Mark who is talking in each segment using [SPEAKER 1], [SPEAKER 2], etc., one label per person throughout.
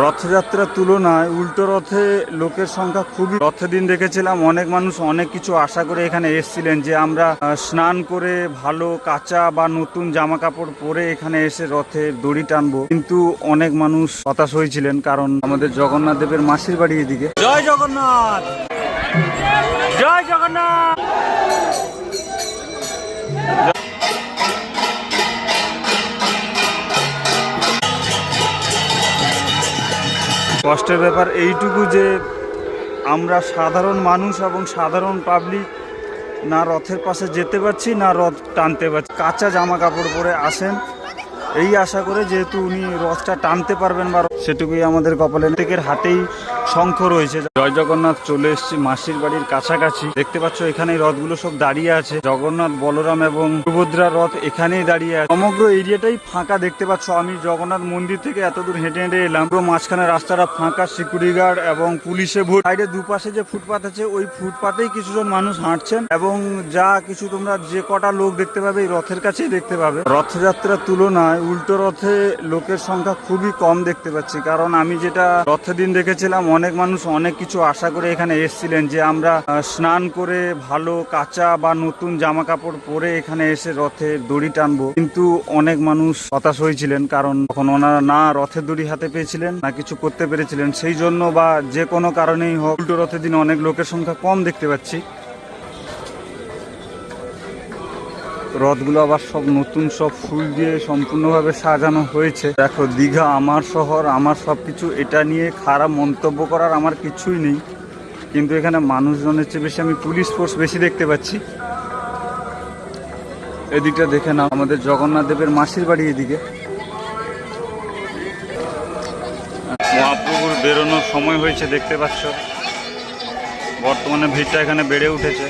[SPEAKER 1] রথযাত্রার তুলনায় উল্টো রথে লোকের সংখ্যা খুবই। রথের দিন দেখেছিলাম অনেক মানুষ অনেক কিছু আশা করে এখানে এসেছিলেন যে আমরা স্নান করে ভালো কাঁচা বা নতুন জামা কাপড় পরে এখানে এসে রথের দড়ি টানবো, কিন্তু অনেক মানুষ হতাশ হয়েছিলেন কারণ আমাদের জগন্নাথ দেবের মাসির বাড়ি এদিকে। জয় জগন্নাথ, জয় জগন্নাথ। কষ্টের ব্যাপার এইটুকু যে আমরা সাধারণ মানুষ এবং সাধারণ পাবলিক না রথের পাশে যেতে পারছি না রথ টানতে পারছি। কাঁচা জামা কাপড় পরে আসেন এই আশা করে, যেহেতু উনি রথটা টানতে পারবেন বা সেটুকুই আমাদের কপালে। প্রত্যেকের হাতেই শঙ্খ রয়েছে। জয় জগন্নাথ, চলে এসেছি মাসির বাড়ির কাছাকাছি। দেখতে পাচ্ছ এখানে রথগুলো সব দাঁড়িয়ে আছে। জগন্নাথ, বলরাম এবং সুভদ্রা রথ এখানেই দাঁড়িয়ে আছে। সমগ্র এরিয়াটাই ফাঁকা দেখতে পাচ্ছ। আমি জগন্নাথ মন্দির থেকে এত দূর হেঁটে হেঁটে এলাম, পুরো মাঝখানে রাস্তাটা ফাঁকা, সিকিউরিটি গার্ড এবং পুলিশে ভোট। সাইডে দুপাশে যে ফুটপাথ আছে ওই ফুটপাতেই কিছুজন মানুষ হাঁটছেন এবং যা কিছু তোমরা যে কটা লোক দেখতে পাবে এই রথের কাছেই দেখতে পাবে। রথযাত্রার তুলনায় উল্টো রথে লোকের সংখ্যা খুবই কম দেখতে পাচ্ছি, কারণ আমি যেটা রথের দিন দেখেছিলাম অনেক মানুষ অনেক কিছু আশা করে এখানে এসেছিলেন যে আমরা স্নান করে ভালো কাঁচা বা নতুন জামা কাপড় পরে এখানে এসে রথের দড়ি টানবো, কিন্তু অনেক মানুষ হতাশ হয়েছিলেন কারণ তখন ওনারা না রথের দড়ি হাতে পেয়েছিলেন না কিছু করতে পেরেছিলেন। সেই জন্য বা যে কোনো কারণেই হোক উল্টো রথের দিন অনেক লোকের সংখ্যা কম দেখতে পাচ্ছি। রথগুলো আবার সব নতুন, সব ফুল দিয়ে সম্পূর্ণভাবে সাজানো হয়েছে। দেখো, দীঘা আমার শহর, আমার সবকিছু, এটা নিয়ে খারাপ মন্তব্য করার আমার কিছুই নেই, কিন্তু এখানে মানুষজনের চেয়ে বেশি আমি পুলিশ ফোর্স বেশি দেখতে পাচ্ছি। এদিকটা দেখে নাও, আমাদের জগন্নাথ দেবের মাসির বাড়ি এদিকে। মহাপ্রভুর বেরোনোর সময় হয়েছে, দেখতে পাচ্ছ। বর্তমানে ভিড়টা এখানে বেড়ে উঠেছে।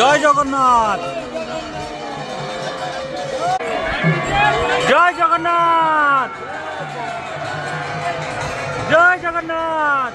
[SPEAKER 1] জয় জগন্নাথ, জয় জগন্নাথ, জয় জগন্নাথ।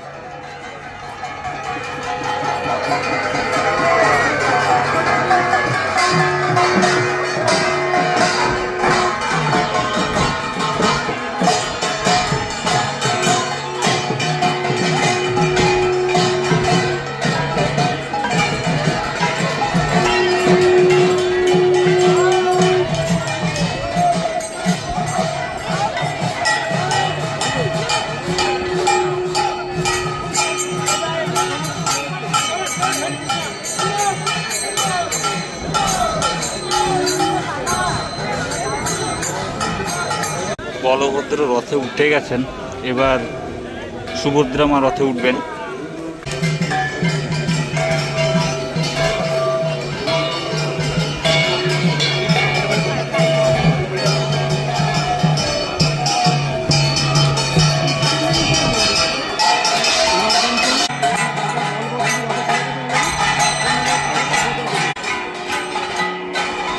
[SPEAKER 1] বলভদ্র রথে উঠে গেছেন, এবার সুভদ্রা মা রথে উঠবেন।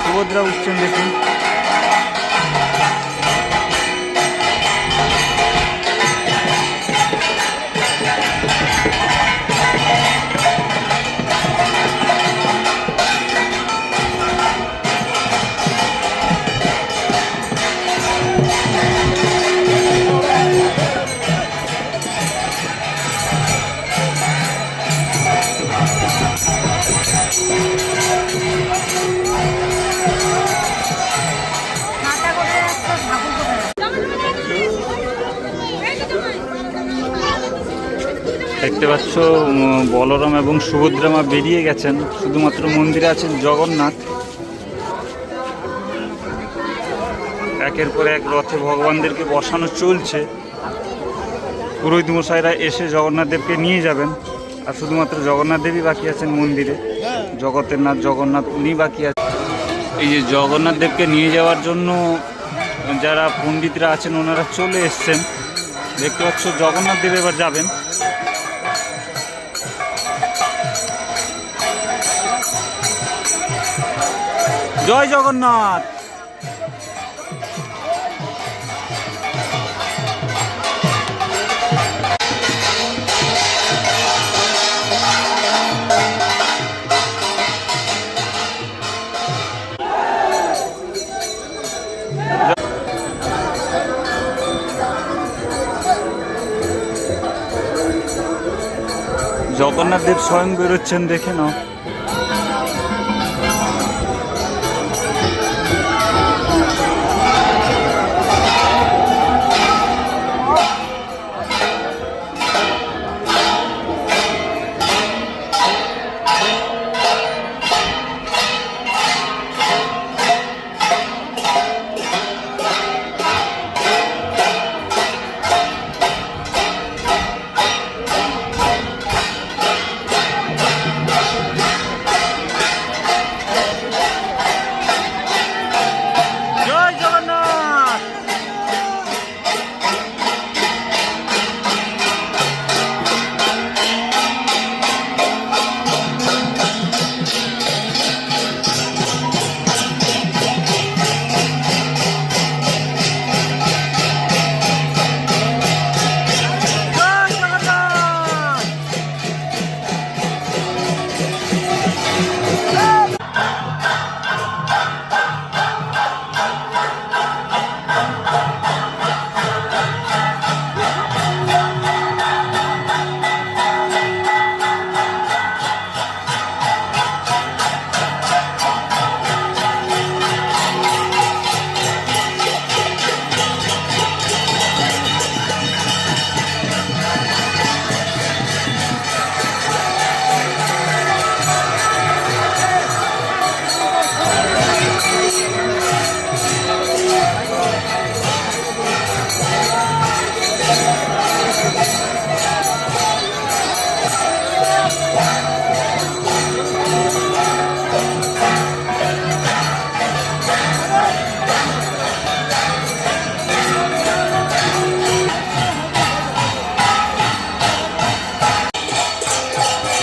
[SPEAKER 1] সুভদ্রা উঠছেন, দেখুন। দেখতে পাচ্ছ বলরাম এবং সুভদ্রা মা বেরিয়ে গেছেন, শুধুমাত্র মন্দিরে আছেন জগন্নাথ। একের পর এক রথে ভগবানদেরকে বসানো চলছে। পুরোহিত মশাইরা এসে জগন্নাথ দেবকে নিয়ে যাবেন, আর শুধুমাত্র জগন্নাথ দেবই বাকি আছেন মন্দিরে। জগতের নাথ জগন্নাথ উনি বাকি আছেন। এই যে জগন্নাথ দেবকে নিয়ে যাওয়ার জন্য যারা পণ্ডিতরা আছেন ওনারা চলে এসছেন। দেখতে পাচ্ছ জগন্নাথ দেব এবার যাবেন। জয় জগন্নাথ। জগন্নাথ দেব স্বয়ং বেরোচ্ছেন, দেখে নাও।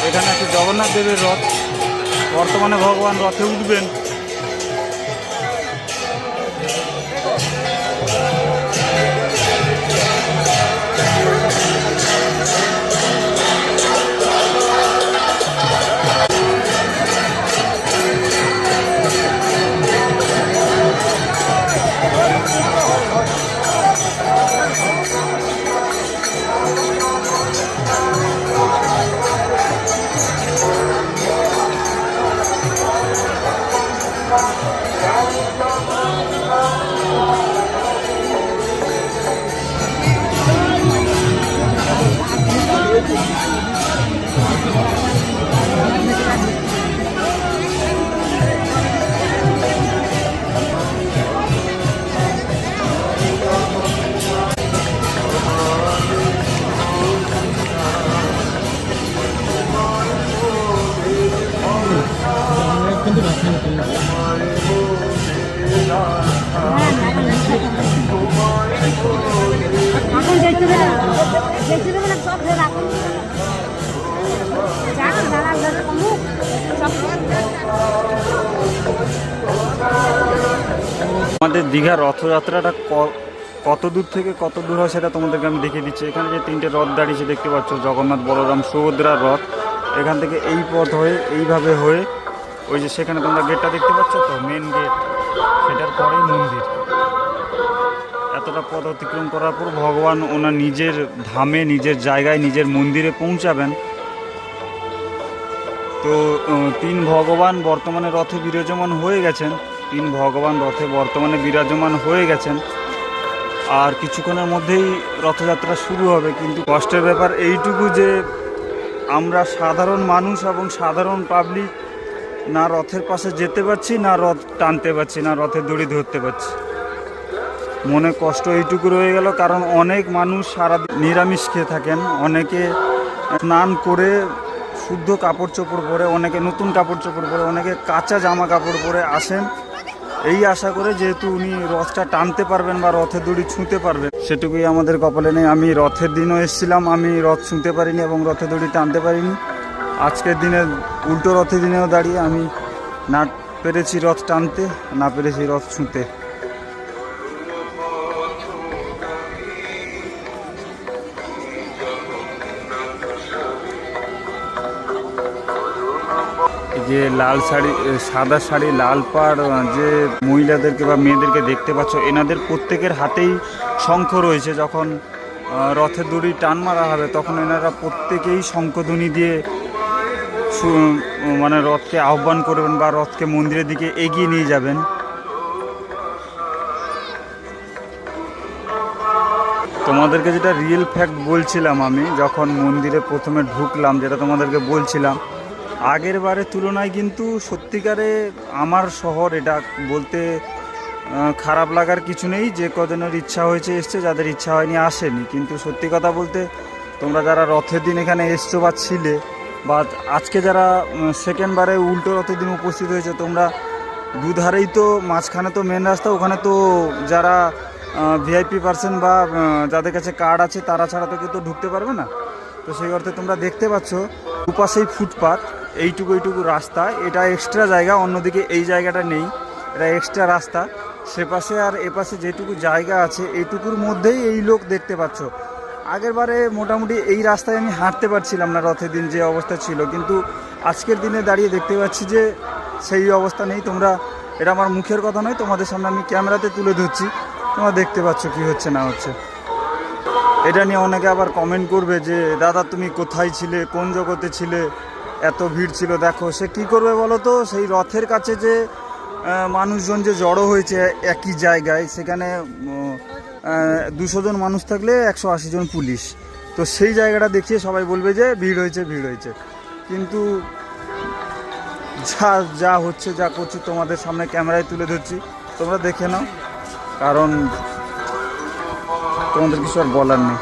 [SPEAKER 1] এখানে আছে জগন্নাথ দেবের রথ। বর্তমানে ভগবান রথে উঠবেন। আমাদের দীঘা রথযাত্রাটা কত দূর থেকে কত দূর হয় সেটা তোমাদেরকে আমি দেখিয়ে দিচ্ছি। এখানে যে তিনটে রথ দাঁড়িয়েছে দেখতে পাচ্ছ, জগন্নাথ, বলরাম, সুভদ্রার রথ। এখান থেকে এই পথ হয়ে এইভাবে হয়ে ওই যে সেখানে তোমরা গেটটা দেখতে পাচ্ছ তো, মেন গেট, সেটার পরেই মন্দির। এতটা পথ অতিক্রম করার পর ভগবান ওনার নিজের ধামে, নিজের জায়গায়, নিজের মন্দিরে পৌঁছাবেন। তো তিন ভগবান বর্তমানে রথে বিরাজমান হয়ে গেছেন। তিন ভগবান রথে বর্তমানে বিরাজমান হয়ে গেছেন। আর কিছুক্ষণের মধ্যেই রথযাত্রা শুরু হবে। কিন্তু কষ্টের ব্যাপার এইটুকু যে আমরা সাধারণ মানুষ এবং সাধারণ পাবলিক না রথের পাশে যেতে পারছি, না রথ টানতে পারছি, না রথের দড়ি ধরতে পারছি। মনে কষ্ট এইটুকু রয়ে গেল, কারণ অনেক মানুষ সারা নিরামিষ খেয়ে থাকেন। অনেকে স্নান করে শুদ্ধ কাপড় চোপড় পরে, অনেকে নতুন কাপড় চোপড় পরে, অনেকে কাঁচা জামা কাপড় পরে আসেন এই আশা করে, যেহেতু উনি রথটা টানতে পারবেন বা রথের দড়ি ছুঁতে পারবেন। সেটুকুই আমাদের কপালে নেই। আমি রথের দিনও এসেছিলাম, আমি রথ ছুঁতে পারিনি এবং রথের দড়ি টানতে পারিনি। আজকের দিনে উল্টো রথের দিনেও দাঁড়িয়ে আমি না পেরেছি রথ টানতে, না পেরেছি রথ ছুঁতে। যে লাল শাড়ি, সাদা শাড়ি, লাল পাড় যে মহিলাদেরকে বা মেয়েদেরকে দেখতে পাচ্ছ, এনাদের প্রত্যেকের হাতেই শঙ্খ রয়েছে। যখন রথের দড়ি টান মারা হবে তখন এনারা প্রত্যেকেই শঙ্খধ্বনি দিয়ে মানে রথকে আহ্বান করবেন বা রথকে মন্দিরের দিকে এগিয়ে নিয়ে যাবেন। তোমাদেরকে যেটা রিয়েল ফ্যাক্ট বলছিলাম, আমি যখন মন্দিরে প্রথমে ঢুকলাম, যেটা তোমাদেরকে বলছিলাম, আগের বারের তুলনায় কিন্তু সত্যিকারে আমার শহর, এটা বলতে খারাপ লাগার কিছু নেই। যে কজনের ইচ্ছা হয়েছে এসছে, যাদের ইচ্ছা হয়নি আসেনি। কিন্তু সত্যি কথা বলতে তোমরা যারা রথের দিন এখানে এসছো বা ছিলে, বা আজকে যারা সেকেন্ডবারে উল্টো রথের দিন উপস্থিত হয়েছে, তোমরা দুধারেই তো, মাঝখানে তো মেন রাস্তা, ওখানে তো যারা ভিআইপি পার্সন বা যাদের কাছে কার্ড আছে তারা ছাড়া তো কেউ তো ঢুকতে পারবে না। তো সেই অর্থে তোমরা দেখতে পাচ্ছ দুপাশেই ফুটপাথ, এইটুকু রাস্তা, এটা এক্সট্রা জায়গা, অন্যদিকে এই জায়গাটা নেই, এটা এক্সট্রা রাস্তা। সে পাশে আর এপাশে যেটুকু জায়গা আছে এইটুকুর মধ্যেই এই লোক দেখতে পাচ্ছ। আগের বারে মোটামুটি এই রাস্তায় আমি হাঁটতে পারছিলাম না রথের দিন যে অবস্থা ছিল, কিন্তু আজকের দিনে দাঁড়িয়ে দেখতে পাচ্ছি যে সেই অবস্থা নেই। তোমরা, এটা আমার মুখের কথা নয়, তোমাদের সামনে আমি ক্যামেরাতে তুলে ধরছি, তোমরা দেখতে পাচ্ছ কি হচ্ছে না হচ্ছে। এটা নিয়ে অনেকে আবার কমেন্ট করবে যে দাদা তুমি কোথায় ছিলে, কোন জগতে ছিলে, এত ভিড় ছিল। দেখো সে কি করবে বলো তো, সেই রথের কাছে যে মানুষজন যে জড়ো হয়েছে একই জায়গায়, সেখানে 200 জন মানুষ থাকলে 180 জন পুলিশ। তো সেই জায়গাটা দেখিয়ে সবাই বলবে যে ভিড় হয়েছে, ভিড় হয়েছে। কিন্তু যা হচ্ছে, যা করছি তোমাদের সামনে ক্যামেরায় তুলে ধরছি, তোমরা দেখে নাও, কারণ তোমাদের কিছু আর বলার নেই।